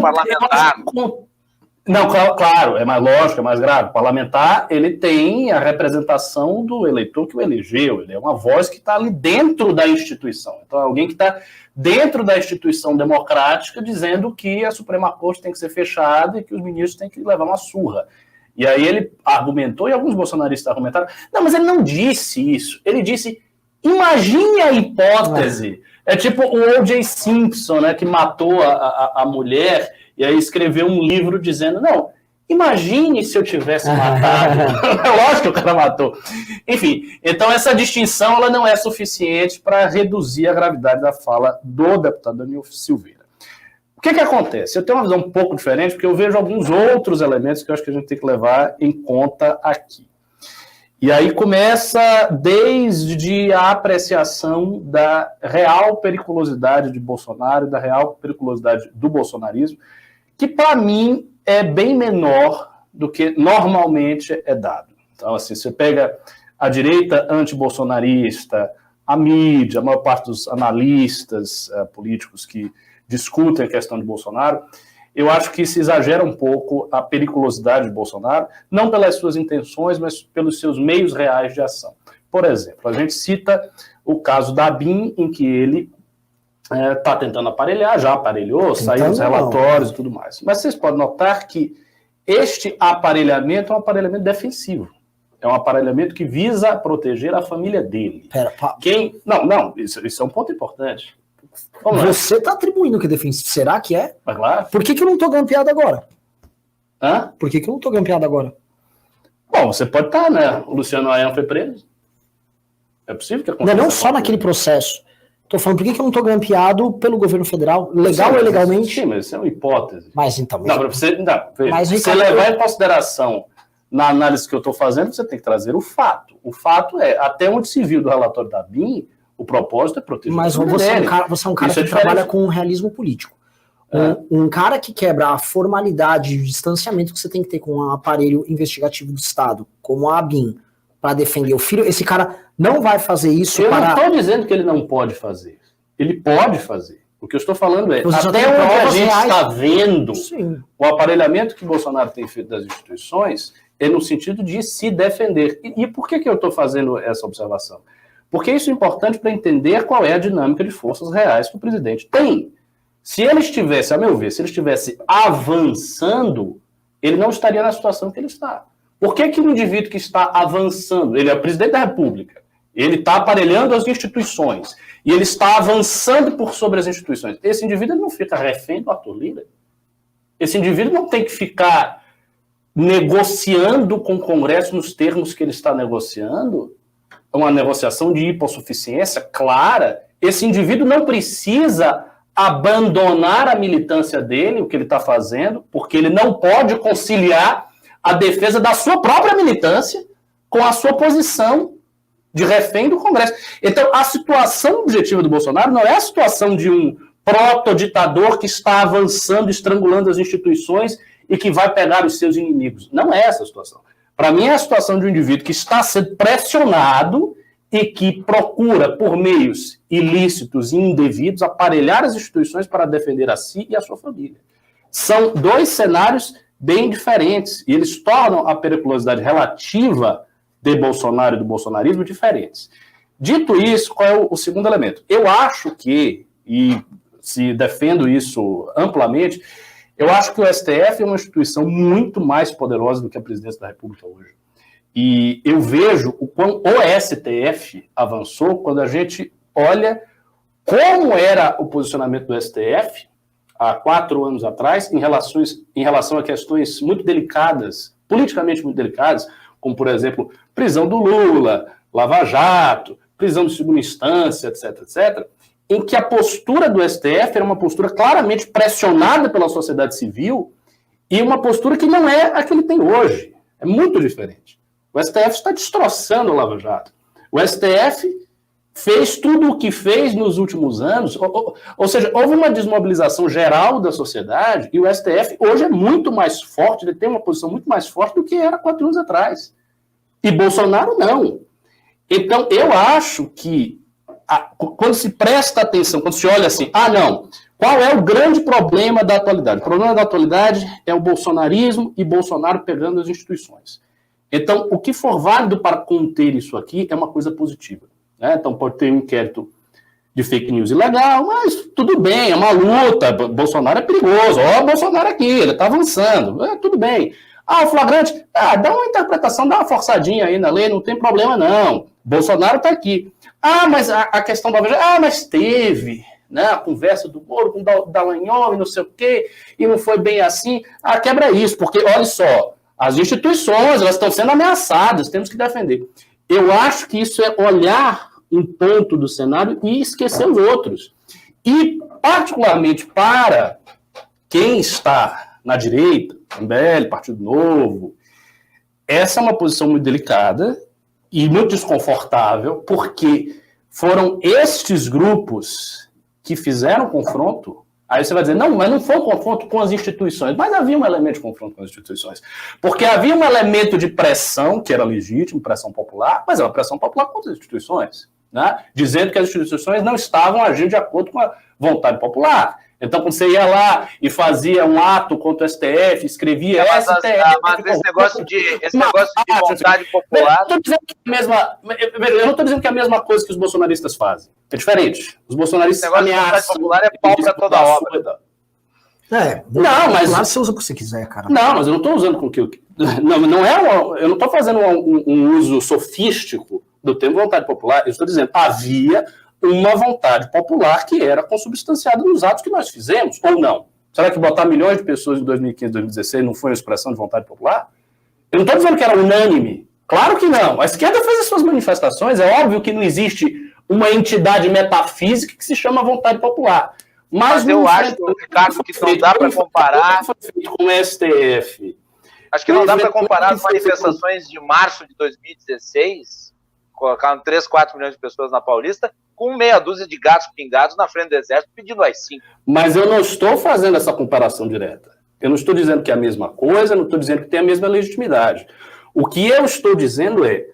parlamentar. Não, claro, é mais lógico, é mais grave. O parlamentar, ele tem a representação do eleitor que o elegeu, ele é uma voz que está ali dentro da instituição. Então, é alguém que está dentro da instituição democrática dizendo que a Suprema Corte tem que ser fechada e que os ministros têm que levar uma surra. E aí ele argumentou, e alguns bolsonaristas argumentaram, não, mas ele não disse isso, ele disse, imagine a hipótese, é tipo o O.J. Simpson, né, que matou a mulher, e aí escreveu um livro dizendo, não, imagine se eu tivesse matado. Lógico que o cara matou. Enfim, então essa distinção ela não é suficiente para reduzir a gravidade da fala do deputado Daniel Silveira. O que acontece? Eu tenho uma visão um pouco diferente, porque eu vejo alguns outros elementos que eu acho que a gente tem que levar em conta aqui. E aí começa desde a apreciação da real periculosidade de Bolsonaro, da real periculosidade do bolsonarismo, que para mim é bem menor do que normalmente é dado. Então, assim, você pega a direita antibolsonarista, a mídia, a maior parte dos analistas políticos que discutem a questão de Bolsonaro, eu acho que se exagera um pouco a periculosidade de Bolsonaro, não pelas suas intenções, mas pelos seus meios reais de ação. Por exemplo, a gente cita o caso da ABIN, em que ele está tentando aparelhar, já aparelhou, saiu os relatórios e tudo mais. Mas vocês podem notar que este aparelhamento é um aparelhamento defensivo. É um aparelhamento que visa proteger a família dele. Isso é um ponto importante. Você está atribuindo que é defensivo. Será que é? Mas claro. Por que eu não estou grampeado agora? Hã? Por que eu não estou grampeado agora? Bom, você pode estar, né? O Luciano Ayan foi preso. É possível que aconteça. Não só naquele processo. Estou falando, por que eu não estou grampeado pelo governo federal? Legal ou ilegalmente? Sim, mas isso é uma hipótese. Mas então... Você levar em consideração na análise que eu estou fazendo, você tem que trazer o fato. O fato é, até onde se viu do relatório da BIM, o propósito é proteger Mas você é um cara que trabalha com realismo político. Um cara que quebra a formalidade e o distanciamento que você tem que ter com um aparelho investigativo do Estado, como a ABIN, para defender o filho, esse cara não vai fazer isso. Eu não estou dizendo que ele não pode fazer. Ele pode fazer. O que eu estou falando é, até onde a gente está vendo o aparelhamento que Bolsonaro tem feito das instituições é no sentido de se defender. E por que eu estou fazendo essa observação? Porque isso é importante para entender qual é a dinâmica de forças reais que o presidente tem. Se ele estivesse, a meu ver, se ele estivesse avançando, ele não estaria na situação que ele está. Por que o indivíduo que está avançando, ele é o presidente da República, ele está aparelhando as instituições, e ele está avançando por sobre as instituições, esse indivíduo ele não fica refém do Arthur Lira. Esse indivíduo não tem que ficar negociando com o Congresso nos termos que ele está negociando, uma negociação de hipossuficiência clara. Esse indivíduo não precisa abandonar a militância dele, o que ele está fazendo, porque ele não pode conciliar a defesa da sua própria militância com a sua posição de refém do Congresso. Então, a situação objetiva do Bolsonaro não é a situação de um proto-ditador que está avançando, estrangulando as instituições e que vai pegar os seus inimigos. Não é essa a situação. Para mim, é a situação de um indivíduo que está sendo pressionado e que procura, por meios ilícitos e indevidos, aparelhar as instituições para defender a si e a sua família. São dois cenários bem diferentes, e eles tornam a periculosidade relativa de Bolsonaro e do bolsonarismo diferentes. Dito isso, qual é o segundo elemento? Eu acho que, e se defendo isso amplamente, eu acho que o STF é uma instituição muito mais poderosa do que a presidência da República hoje. E eu vejo o quão o STF avançou quando a gente olha como era o posicionamento do STF há 4 anos atrás, em relação a questões muito delicadas, politicamente muito delicadas, como, por exemplo, prisão do Lula, Lava Jato, prisão de segunda instância, etc., etc., em que a postura do STF era uma postura claramente pressionada pela sociedade civil e uma postura que não é a que ele tem hoje. É muito diferente. O STF está destroçando o Lava Jato. O STF fez tudo o que fez nos últimos anos, ou seja, houve uma desmobilização geral da sociedade e o STF hoje é muito mais forte, ele tem uma posição muito mais forte do que era 4 anos atrás. E Bolsonaro não. Então, eu acho que quando se presta atenção, quando se olha assim, não, Qual é o grande problema da atualidade? O problema da atualidade é o bolsonarismo e Bolsonaro pegando as instituições. Então, o que for válido para conter isso aqui é uma coisa positiva, né? Então, pode ter um inquérito de fake news ilegal, mas tudo bem, é uma luta. Bolsonaro é perigoso. Ó, Bolsonaro aqui, ele está avançando. Tudo bem. O flagrante, dá uma interpretação, dá uma forçadinha aí na lei, não tem problema não. Bolsonaro está aqui. Mas a questão da... mas teve, né, a conversa do Moro com o Dallagnol e não sei o quê, e não foi bem assim. Quebra isso, porque, olha só, as instituições, elas estão sendo ameaçadas, temos que defender. Eu acho que isso é olhar um ponto do cenário e esquecer os outros. E, particularmente para quem está na direita, MBL, Partido Novo, essa é uma posição muito delicada e muito desconfortável, porque foram estes grupos que fizeram confronto. Aí você vai dizer, não, mas não foi um confronto com as instituições. Mas havia um elemento de confronto com as instituições. Porque havia um elemento de pressão, que era legítimo, pressão popular, mas é uma pressão popular contra as instituições, né? Dizendo que as instituições não estavam agindo de acordo com a vontade popular. Então, quando você ia lá e fazia um ato contra o STF, escrevia STF... Mas esse negócio de vontade popular... Eu não estou dizendo que é a mesma coisa que os bolsonaristas fazem. É diferente. Os bolsonaristas ameaçam... Vontade popular é pau para toda obra. Não, mas... Claro, você usa o que você quiser, cara. Não, mas eu não estou usando com o que eu... eu não estou fazendo um uso sofístico do termo vontade popular. Eu estou dizendo, havia uma vontade popular que era consubstanciada nos atos que nós fizemos, ou não? Será que botar milhões de pessoas em 2015, 2016 não foi uma expressão de vontade popular? Eu não estou dizendo que era unânime. Claro que não. A esquerda fez as suas manifestações. É óbvio que não existe uma entidade metafísica que se chama vontade popular. Mas eu acho, Ricardo, que não dá para comparar... Foi feito com o STF. Acho que não dá para comparar as manifestações de março de 2016, colocaram 3, 4 milhões de pessoas na Paulista, com meia dúzia de gatos pingados na frente do Exército pedindo AI-5. Mas eu não estou fazendo essa comparação direta. Eu não estou dizendo que é a mesma coisa, não estou dizendo que tem a mesma legitimidade. O que eu estou dizendo é,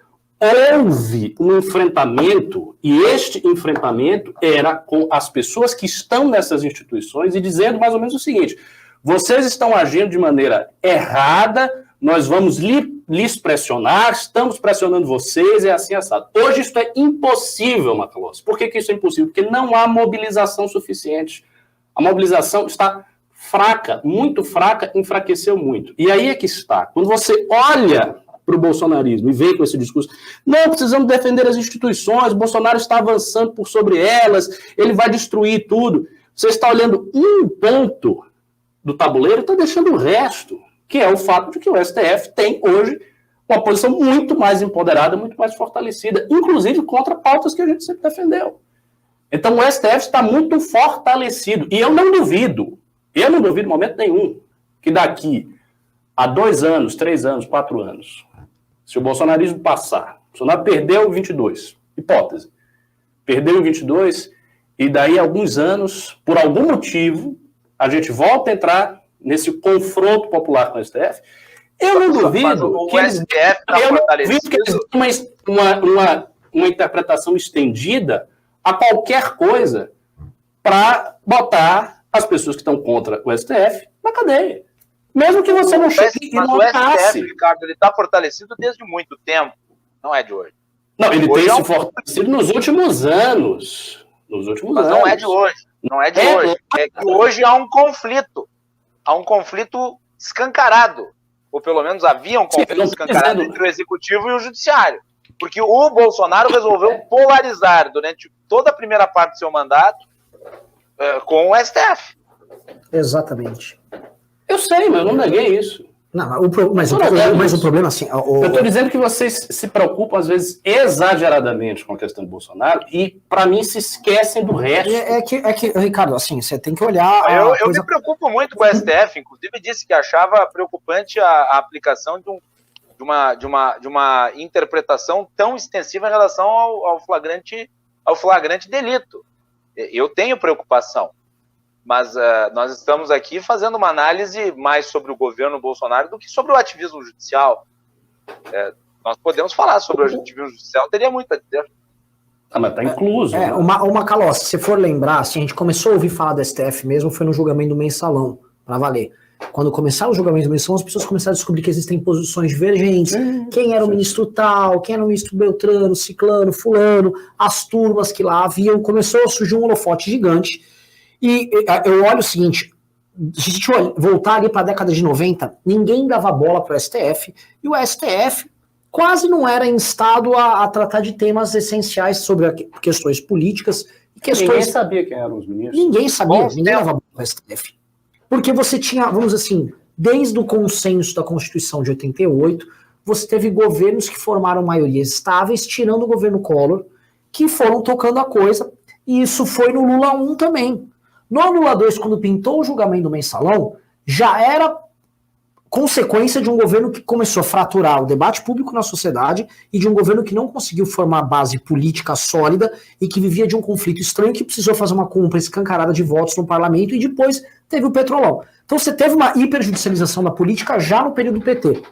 houve um enfrentamento, e este enfrentamento era com as pessoas que estão nessas instituições e dizendo mais ou menos o seguinte: vocês estão agindo de maneira errada, nós vamos lhes pressionar, estamos pressionando vocês, é assim assado. Hoje isso é impossível, Macalossi. Por que isso é impossível? Porque não há mobilização suficiente. A mobilização está fraca, muito fraca, enfraqueceu muito. E aí é que está. Quando você olha para o bolsonarismo e vem com esse discurso, não, precisamos defender as instituições, o Bolsonaro está avançando por sobre elas, ele vai destruir tudo. Você está olhando um ponto do tabuleiro e está deixando o resto, que é o fato de que o STF tem hoje uma posição muito mais empoderada, muito mais fortalecida, inclusive contra pautas que a gente sempre defendeu. Então o STF está muito fortalecido. E eu não duvido em momento nenhum, que daqui a 2 anos, 3 anos, 4 anos, se o bolsonarismo passar, o Bolsonaro perdeu 22, hipótese, perdeu 22, e daí a alguns anos, por algum motivo, a gente volta a entrar nesse confronto popular com o STF, eu não duvido que eles tenham uma interpretação estendida a qualquer coisa para botar as pessoas que estão contra o STF na cadeia. Mesmo que você não chegue e não passe. O STF, Ricardo, ele está fortalecido desde muito tempo, não é de hoje. Não, ele tem se fortalecido nos últimos anos. Mas não é de hoje. Não é de hoje. É que hoje há um conflito. Há um conflito escancarado. Ou pelo menos havia um conflito escancarado entre o Executivo e o Judiciário. Porque o Bolsonaro resolveu polarizar durante toda a primeira parte do seu mandato com o STF. Exatamente. Eu sei, mas eu não neguei isso. Não, mas o problema, assim... Eu estou dizendo que vocês se preocupam, às vezes, exageradamente com a questão do Bolsonaro e, para mim, se esquecem do resto. É que, Ricardo, assim, você tem que olhar... Eu me preocupo muito com o STF, inclusive disse que achava preocupante a aplicação de uma interpretação tão extensiva em relação ao flagrante delito. Eu tenho preocupação. Mas nós estamos aqui fazendo uma análise mais sobre o governo Bolsonaro do que sobre o ativismo judicial. Nós podemos falar sobre o ativismo judicial, teria muito a dizer. Mas tá incluso. Né? Uma Calós, se você for lembrar, assim, a gente começou a ouvir falar do STF mesmo, foi no julgamento do Mensalão, pra valer. Quando começaram os julgamentos do Mensalão, as pessoas começaram a descobrir que existem posições divergentes, quem era o ministro tal, quem era o ministro Beltrano, Ciclano, Fulano, as turmas que lá haviam, começou a surgir um holofote gigante, e eu olho o seguinte, se a gente voltar ali para a década de 90, ninguém dava bola para o STF, e o STF quase não era instado a tratar de temas essenciais sobre questões políticas. Ninguém sabia quem eram os ministros. Ninguém sabia, ninguém dava bola para o STF. Porque você tinha, vamos dizer assim, desde o consenso da Constituição de 88, você teve governos que formaram maiorias estáveis, tirando o governo Collor, que foram tocando a coisa, e isso foi no Lula 1 também. No Lula 2, quando pintou o julgamento do Mensalão, já era consequência de um governo que começou a fraturar o debate público na sociedade e de um governo que não conseguiu formar base política sólida e que vivia de um conflito estranho que precisou fazer uma compra escancarada de votos no parlamento e depois teve o Petrolão. Então você teve uma hiperjudicialização da política já no período do PT.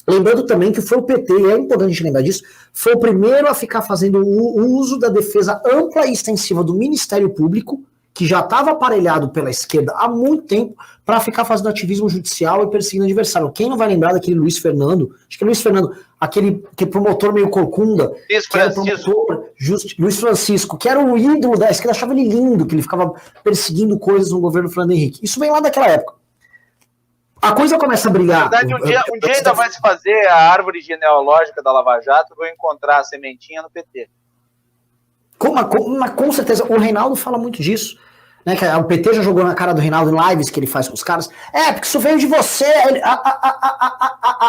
Lembrando também que foi o PT, e é importante a gente lembrar disso, foi o primeiro a ficar fazendo o uso da defesa ampla e extensiva do Ministério Público, que já estava aparelhado pela esquerda há muito tempo, para ficar fazendo ativismo judicial e perseguindo adversário. Quem não vai lembrar daquele Luiz Fernando? Acho que é Luiz Fernando, aquele promotor meio corcunda, Luiz Francisco, que era o ídolo da esquerda, achava ele lindo, que ele ficava perseguindo coisas no governo Fernando Henrique. Isso vem lá daquela época. A coisa começa a brilhar. Na verdade, um dia ainda vai se fazer a árvore genealógica da Lava Jato, vou encontrar a sementinha no PT. Com certeza, o Reinaldo fala muito disso, né, que o PT já jogou na cara do Reinaldo em lives que ele faz com os caras, porque isso veio de você,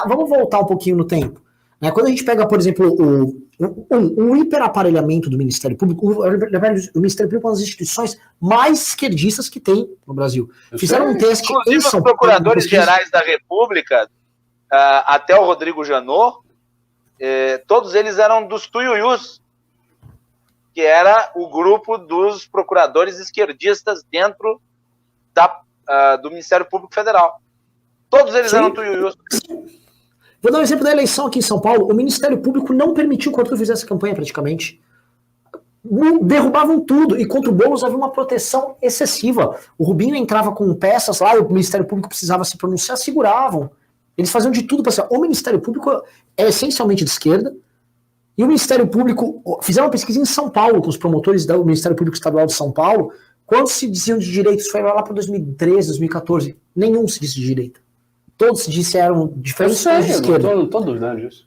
vamos voltar um pouquinho no tempo, né, quando a gente pega, por exemplo, o hiperaparelhamento do Ministério Público, o Ministério Público é uma das instituições mais esquerdistas que tem no Brasil. Fizeram um teste em São Paulo. Os procuradores gerais da República, até o Rodrigo Janot, todos eles eram dos Tuiuius, que era o grupo dos procuradores esquerdistas dentro do Ministério Público Federal. Todos eles eram tuiuius. Vou dar um exemplo da eleição aqui em São Paulo. O Ministério Público não permitiu que o Arthur fizesse campanha praticamente. Derrubavam tudo, e contra o Boulos havia uma proteção excessiva. O Rubinho entrava com peças lá, e o Ministério Público precisava se pronunciar, seguravam. Eles faziam de tudo para ser. O Ministério Público é essencialmente de esquerda. E o Ministério Público, fizeram uma pesquisa em São Paulo, com os promotores do Ministério Público Estadual de São Paulo, quantos se diziam de direita, isso foi lá para 2013, 2014, nenhum se disse de direita. Todos se disseram diferentes de esquerda. Não estou duvidando disso.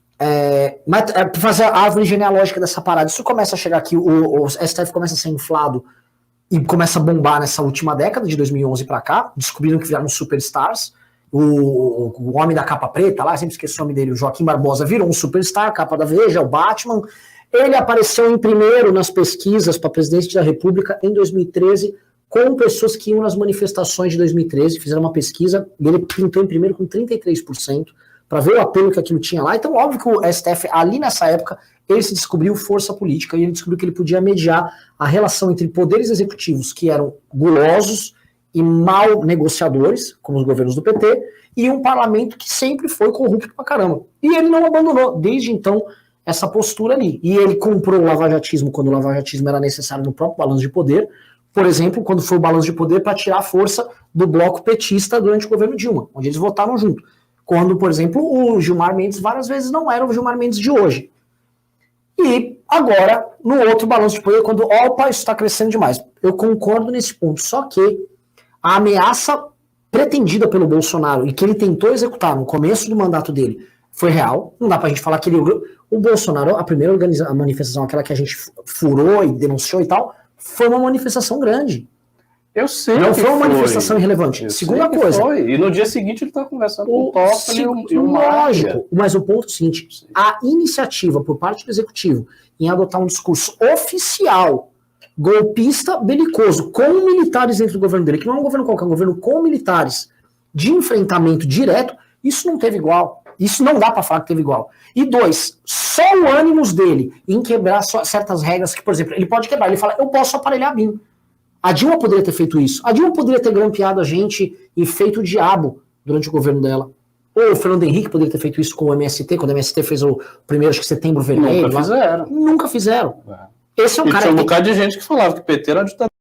Mas para fazer a árvore genealógica dessa parada, isso começa a chegar aqui, o STF começa a ser inflado e começa a bombar nessa última década, de 2011 para cá, descobriram que viraram superstars. O homem da capa preta lá, sempre esqueci o nome dele, o Joaquim Barbosa, virou um superstar, capa da Veja, o Batman. Ele apareceu em primeiro nas pesquisas para presidente da República em 2013, com pessoas que iam nas manifestações de 2013, fizeram uma pesquisa, e ele pintou em primeiro com 33%, para ver o apelo que aquilo tinha lá. Então, óbvio que o STF, ali nessa época, ele se descobriu força política, e ele descobriu que ele podia mediar a relação entre poderes executivos, que eram gulosos e mal negociadores, como os governos do PT, e um parlamento que sempre foi corrupto pra caramba. E ele não abandonou, desde então, essa postura ali. E ele comprou o lavajatismo quando o lavajatismo era necessário no próprio balanço de poder, por exemplo, quando foi o balanço de poder para tirar a força do bloco petista durante o governo Dilma, onde eles votaram junto. Quando, por exemplo, o Gilmar Mendes várias vezes não era o Gilmar Mendes de hoje. E agora, no outro balanço de poder, quando, opa, isso está crescendo demais. Eu concordo nesse ponto, só que a ameaça pretendida pelo Bolsonaro e que ele tentou executar no começo do mandato dele foi real. Não dá pra gente falar que o Bolsonaro, a primeira manifestação, aquela que a gente furou e denunciou e tal, foi uma manifestação grande. Eu sei. Não foi uma manifestação irrelevante. Segunda coisa. Foi. E no dia seguinte ele tá conversando com o Toffoli e o lógico. Mas o ponto é o seguinte: a iniciativa por parte do executivo em adotar um discurso oficial golpista belicoso, com militares dentro do governo dele, que não é um governo qualquer, é um governo com militares, de enfrentamento direto, isso não teve igual. Isso não dá pra falar que teve igual. E dois, só o ânimos dele em quebrar certas regras que, por exemplo, ele pode quebrar, ele fala, eu posso aparelhar a BIM. A Dilma poderia ter feito isso. A Dilma poderia ter grampeado a gente e feito o diabo durante o governo dela. Ou o Fernando Henrique poderia ter feito isso com o MST, quando o MST fez o primeiro, acho que Setembro Vermelho. Nunca fizeram. Nunca fizeram. Esse é um e cara tinha um bocado de gente que falava que o PT era uma ditadura.